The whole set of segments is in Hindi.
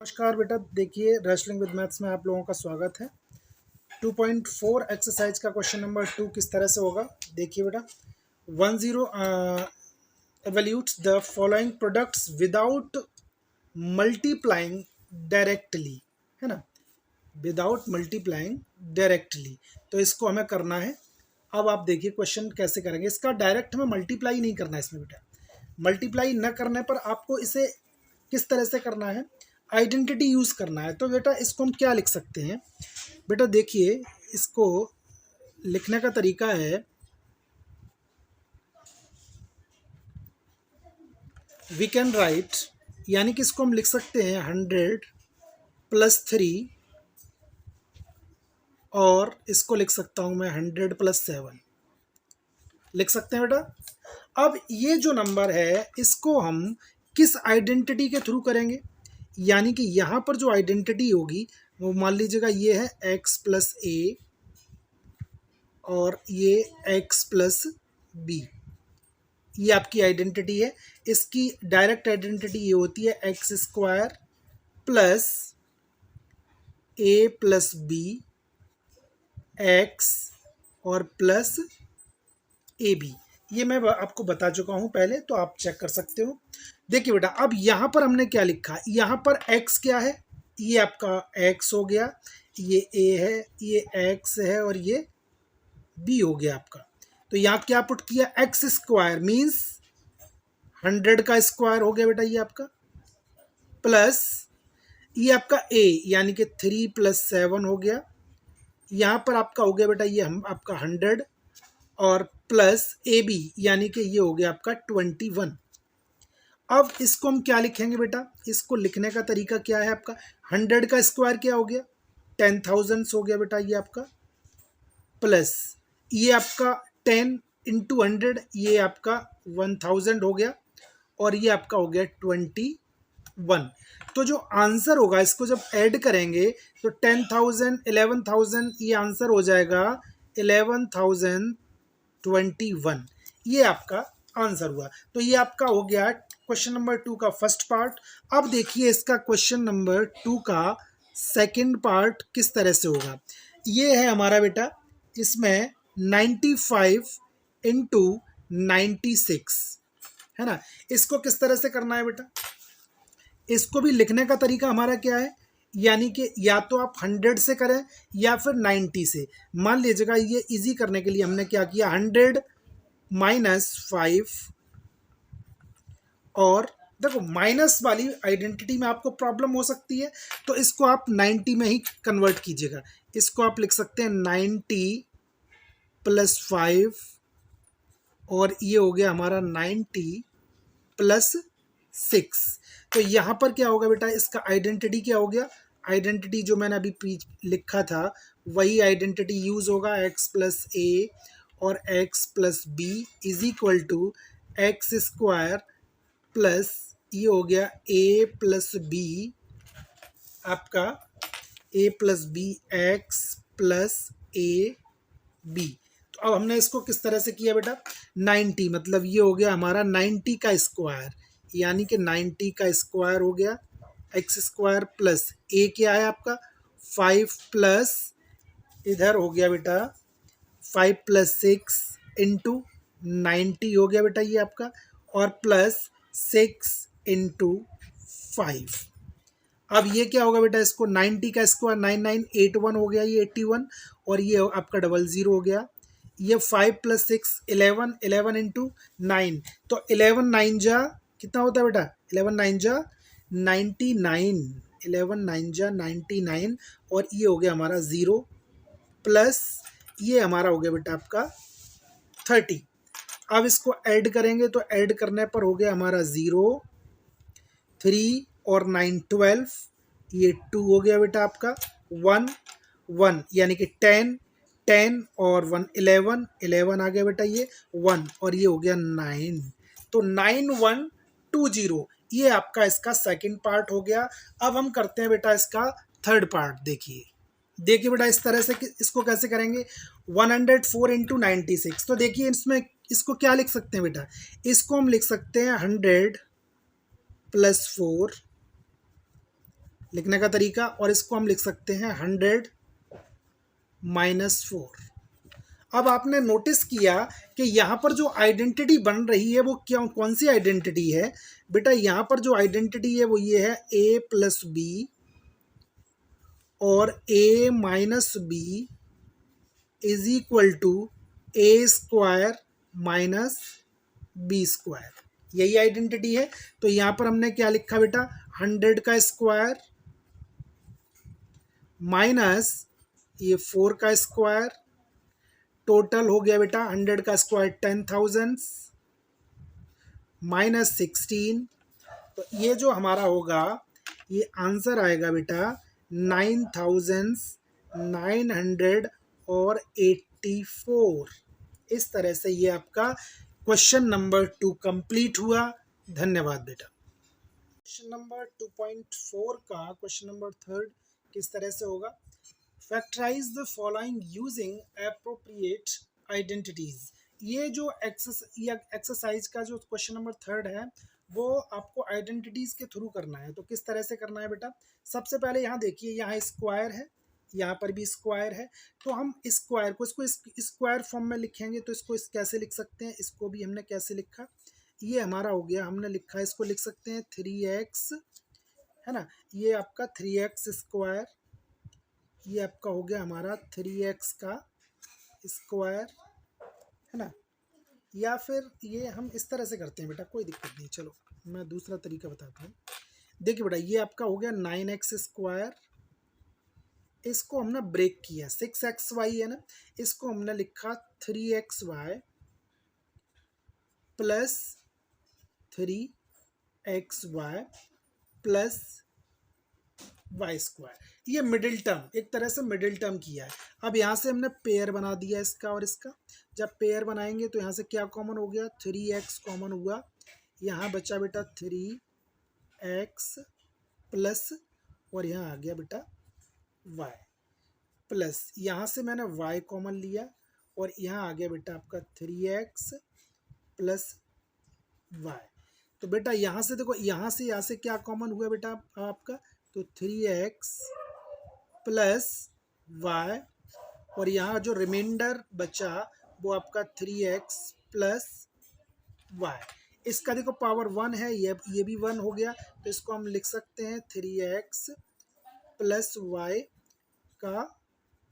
नमस्कार बेटा, देखिए रेसलिंग विद मैथ्स में आप लोगों का स्वागत है। 2.4 एक्सरसाइज का क्वेश्चन नंबर 2 किस तरह से होगा देखिए बेटा। 10 evaluates the following products without multiplying directly, है ना, विदाउट मल्टीप्लाइंग डायरेक्टली। तो इसको हमें करना है। अब आप देखिए क्वेश्चन कैसे करेंगे। इसका डायरेक्ट हमें मल्टीप्लाई नहीं करना है इसमें बेटा। मल्टीप्लाई न करने पर आपको इसे किस तरह से करना है, आइडेंटिटी यूज करना है। तो बेटा इसको हम क्या लिख सकते हैं, बेटा देखिए इसको लिखने का तरीका है, वी कैन राइट, यानी कि इसको हम लिख सकते हैं 100 + 3, और इसको लिख सकता हूं मैं 100 + 7 लिख सकते हैं बेटा। अब ये जो नंबर है इसको हम किस आइडेंटिटी के थ्रू करेंगे, यानी कि यहाँ पर जो आइडेंटिटी होगी वो मान लीजिएगा ये है x + a और ये x + b, ये आपकी आइडेंटिटी है। इसकी डायरेक्ट आइडेंटिटी ये होती है x² + a + b x और प्लस ए बी। ये मैं आपको बता चुका हूं पहले, तो आप चेक कर सकते हो। देखिए बेटा, अब यहां पर हमने क्या लिखा, यहां पर x क्या है, ये आपका x हो गया, ये a है, ये x है और ये b हो गया आपका। तो यहां क्या पुट किया, x² मीन्स 100 का स्क्वायर हो गया बेटा ये आपका, प्लस ये आपका a यानी कि 3 + 7 हो गया। यहां पर आपका हो गया बेटा ये हम आपका 100 और प्लस ए बी यानी कि ये हो गया आपका 21। अब इसको हम क्या लिखेंगे बेटा, इसको लिखने का तरीका क्या है आपका, 100 का स्क्वायर क्या हो गया, 10,000 हो गया बेटा ये आपका, प्लस ये आपका 10 × 100 ये आपका 1000 हो गया, और ये आपका हो गया 21। तो जो आंसर होगा इसको जब ऐड करेंगे तो 10,000 11,000 ये आंसर हो जाएगा 11,021। ये आपका आंसर हुआ। तो ये आपका हो गया क्वेश्चन नंबर 2 का फर्स्ट पार्ट। अब देखिए इसका क्वेश्चन नंबर 2 का सेकंड पार्ट किस तरह से होगा। ये है हमारा बेटा, इसमें 95 × 96 है ना। इसको किस तरह से करना है बेटा, इसको भी लिखने का तरीका हमारा क्या है, यानी कि या तो आप 100 से करें या फिर 90 से। मान लीजिएगा ये इजी करने के लिए हमने क्या किया, 100 - 5, और देखो माइनस वाली आइडेंटिटी में आपको प्रॉब्लम हो सकती है, तो इसको आप 90 में ही कन्वर्ट कीजिएगा। इसको आप लिख सकते हैं 90 + 5, और ये हो गया हमारा 90 + 6। तो यहाँ पर क्या होगा बेटा, इसका आइडेंटिटी क्या हो गया, आइडेंटिटी जो मैंने अभी लिखा था वही आइडेंटिटी यूज होगा, x + a और x + b = x² प्लस ये हो गया a + b आपका, a + b x + a b। तो अब हमने इसको किस तरह से किया बेटा, 90 मतलब ये हो गया हमारा 90 का स्क्वायर, यानी कि 90 का स्क्वायर हो गया x² प्लस a क्या है आपका 5 प्लस इधर हो गया बेटा 5 + 6 × 90 हो गया बेटा ये आपका, और प्लस 6 × 5। अब ये क्या होगा बेटा, इसको 90 का स्क्वायर 9981 हो गया ये 81, और ये आपका 00 हो गया। ये 5 + 6 11 11 × 9, तो 11 9 जा कितना होता है बेटा, 11 9 जा 99, 11 9 जा 99, और ये हो गया हमारा 0 प्लस ये हमारा हो गया बेटा आपका 30। अब इसको ऐड करेंगे तो ऐड करने पर हो गया हमारा 0 3 और 9 12, ये 2 हो गया बेटा आपका 1 1, यानी कि 10 10 और 1 11 11 आ गया बेटा ये 1, और ये हो गया 9। तो 9120 ये आपका इसका सेकंड पार्ट हो गया। अब हम करते हैं बेटा इसका थर्ड पार्ट। देखिए देखिए बेटा इस तरह से इसको कैसे करेंगे, 104 × 96। तो देखिए इसमें इसको क्या लिख सकते हैं बेटा, इसको हम लिख सकते हैं 100 + 4 लिखने का तरीका, और इसको हम लिख सकते हैं 100 - 4। अब आपने नोटिस किया कि यहाँ पर जो आइडेंटिटी बन रही है वो क्या, कौन सी आइडेंटिटी है बेटा? यहाँ पर जो आइडेंटिटी है वो ये है a+b और a-b is equal to a² minus b²। यही आइडेंटिटी है। तो यहाँ पर हमने क्या लिखा बेटा? 100 का स्क्वायर माइनस ये 4 का स्क्वायर, टोटल हो गया बेटा 100 का स्क्वायर 10,000 माइनस 16। तो ये जो हमारा होगा ये आंसर आएगा बेटा 9,984। इस तरह से ये आपका क्वेश्चन नंबर 2 कंप्लीट हुआ। धन्यवाद बेटा। क्वेश्चन नंबर 2.4 का क्वेश्चन नंबर 3 किस तरह से होगा? Factorise the following using appropriate identities. ये जो एक्सरसाइज का जो क्वेश्चन नंबर 3 है वो आपको आइडेंटिटीज के थ्रू करना है। तो किस तरह से करना है बेटा? सबसे पहले यहाँ देखिए, यहाँ स्क्वायर है, यहाँ पर भी स्क्वायर है। तो हम स्क्वायर को इसको स्क्वायर फॉर्म में लिखेंगे। तो इसको कैसे लिख सकते हैं? इसको भी हमने कैसे लिखा, ये हमारा हो गया, हमने लिखा, इसको लिख सकते हैं 3x, है ना। ये आपका 3x², ये आपका हो गया हमारा 3x का स्क्वायर, है ना। या फिर ये हम इस तरह से करते हैं बेटा, कोई दिक्कत नहीं। चलो मैं दूसरा तरीका बताता हूँ। देखिए बेटा, ये आपका हो गया 9x², इसको हमने ब्रेक किया, 6xy है ना, इसको हमने लिखा 3xy plus 3xy plus y²। ये मिडिल टर्म, एक तरह से मिडिल टर्म किया है। अब यहाँ से हमने पेयर बना दिया इसका और इसका। जब पेयर बनाएंगे तो यहाँ से क्या कॉमन हो गया? 3x कॉमन हुआ, यहाँ बचा बेटा 3x प्लस, और यहाँ आ गया बेटा y प्लस, यहाँ से मैंने y कॉमन लिया और यहाँ आ गया बेटा आपका 3x प्लस y। तो बेटा यहाँ से देखो, यहाँ से क्या कॉमन हुआ बेटा आपका? तो 3x प्लस y, और यहाँ जो रिमाइंडर बचा वो आपका 3x प्लस y। इसका देखो पावर 1 है, ये भी 1 हो गया। तो इसको हम लिख सकते हैं 3x प्लस y का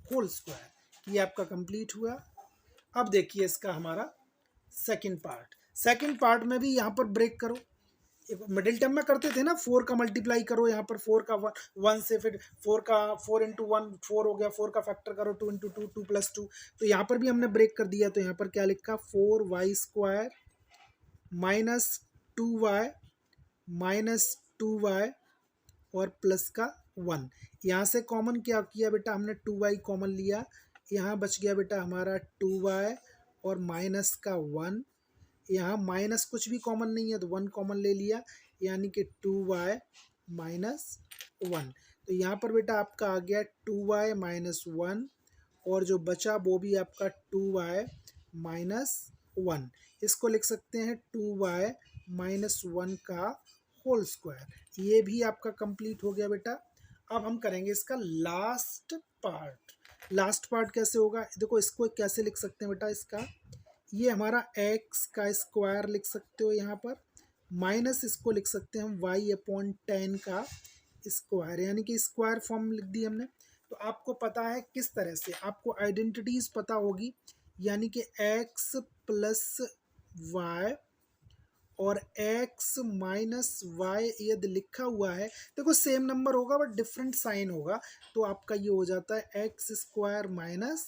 होल स्क्वायर। ये आपका कंप्लीट हुआ। अब देखिए इसका हमारा सेकंड पार्ट में भी यहाँ पर ब्रेक करो। मिडिल टर्म में करते थे ना, 4 का मल्टीप्लाई करो, यहाँ पर 4 का 1 से, फिर 4 इंटू 1 4 हो गया, 4 का फैक्टर करो 2 इंटू 2 2 प्लस 2। तो यहाँ पर भी हमने ब्रेक कर दिया। तो यहाँ पर क्या लिखा? 4y² minus 2y minus 2y और प्लस का 1। यहाँ से कॉमन क्या किया बेटा? हमने 2y कॉमन लिया, यहाँ बच गया बेटा हमारा 2y और माइनस का 1। यहाँ माइनस कुछ भी कॉमन नहीं है तो 1 कॉमन ले लिया, यानी कि 2y माइनस 1। तो यहाँ पर बेटा आपका आ गया 2y माइनस 1, और जो बचा वो भी आपका 2y माइनस 1। इसको लिख सकते हैं 2y माइनस 1 का होल स्क्वायर। ये भी आपका कंप्लीट हो गया बेटा। अब हम करेंगे इसका लास्ट पार्ट कैसे होगा? देखो इसको कैसे लिख सकते हैं बेटा? इसका ये हमारा x का स्क्वायर लिख सकते हो यहाँ पर, माइनस इसको लिख सकते हैं हम y/10 का स्क्वायर, यानी कि स्क्वायर फॉर्म लिख दी हमने। तो आपको पता है किस तरह से, आपको आइडेंटिटीज पता होगी, यानी कि x प्लस y और x माइनस y यदि लिखा हुआ है, देखो सेम नंबर होगा बट डिफरेंट साइन होगा। तो आपका ये हो जाता है x² माइनस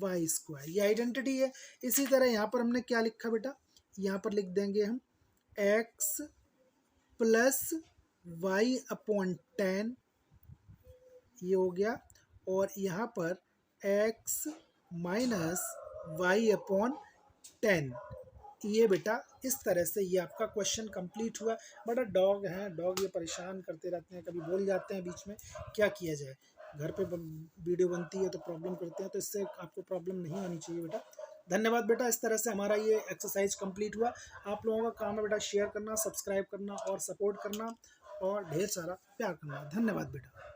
y²। ये आइडेंटिटी है। इसी तरह यहाँ पर हमने क्या लिखा बेटा? यहाँ पर लिख देंगे हम x प्लस y/10, ये हो गया, और यहाँ पर x माइनस y/10। ये बेटा इस तरह से ये आपका क्वेश्चन कंप्लीट हुआ। बड़ा डॉग है, डॉग ये परेशान करते रहते हैं, कभी बोल जाते हैं बीच में, क्या किया जाए। घर पे वीडियो बनती है तो प्रॉब्लम करते हैं, तो इससे आपको प्रॉब्लम नहीं होनी चाहिए बेटा। धन्यवाद बेटा। इस तरह से हमारा ये एक्सरसाइज कंप्लीट हुआ। आप लोगों का काम है बेटा शेयर करना, सब्सक्राइब करना और सपोर्ट करना। और ढेर सारा प्यार करना। धन्यवाद बेटा।